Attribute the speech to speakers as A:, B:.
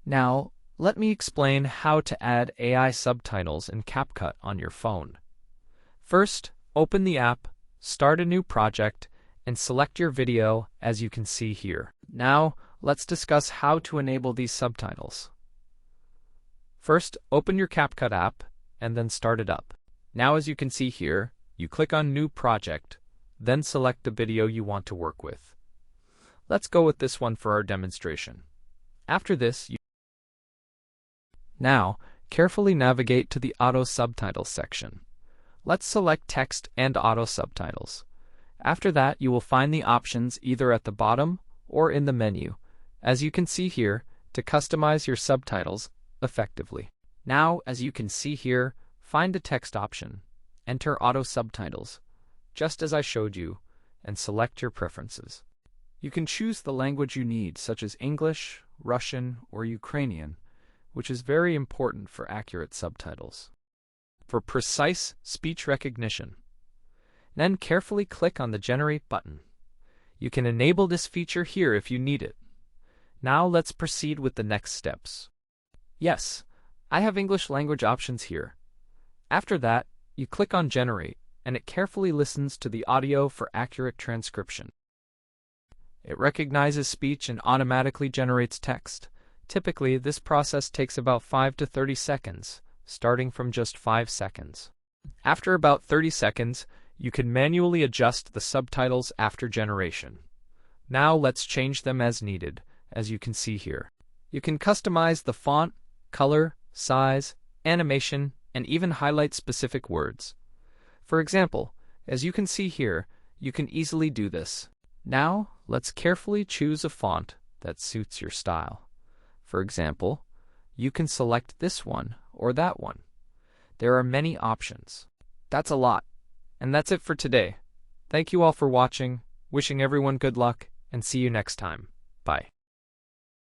A: Now, let me explain how to add AI subtitles in CapCut on your phone. First, open the app, start a new project, and select your video as you can see here. Now, let's discuss how to enable these subtitles. First, open your CapCut app and then start it up. Now, as you can see here, you click on New Project, then select the video you want to work with. Let's go with this one for our demonstration. After this, now, carefully navigate to the Auto Subtitles section. Let's select Text and Auto Subtitles. After that, you will find the options either at the bottom or in the menu, as you can see here, to customize your subtitles effectively. Now, as you can see here, find the text option, enter Auto Subtitles, just as I showed you, and select your preferences. You can choose the language you need, such as English, Russian, or Ukrainian, which is very important for accurate subtitles. For precise speech recognition, then carefully click on the Generate button. You can enable this feature here if you need it. Now let's proceed with the next steps. Yes, I have English language options here. After that, you click on Generate, and it carefully listens to the audio for accurate transcription. It recognizes speech and automatically generates text. Typically, this process takes about 5 to 30 seconds, starting from just 5 seconds. After about 30 seconds, you can manually adjust the subtitles after generation. Now let's change them as needed, as you can see here. You can customize the font, color, size, animation, and even highlight specific words. For example, as you can see here, you can easily do this. Now, let's carefully choose a font that suits your style. For example, you can select this one or that one. There are many options. That's a lot. And that's it for today. Thank you all for watching, wishing everyone good luck, and see you next time. Bye.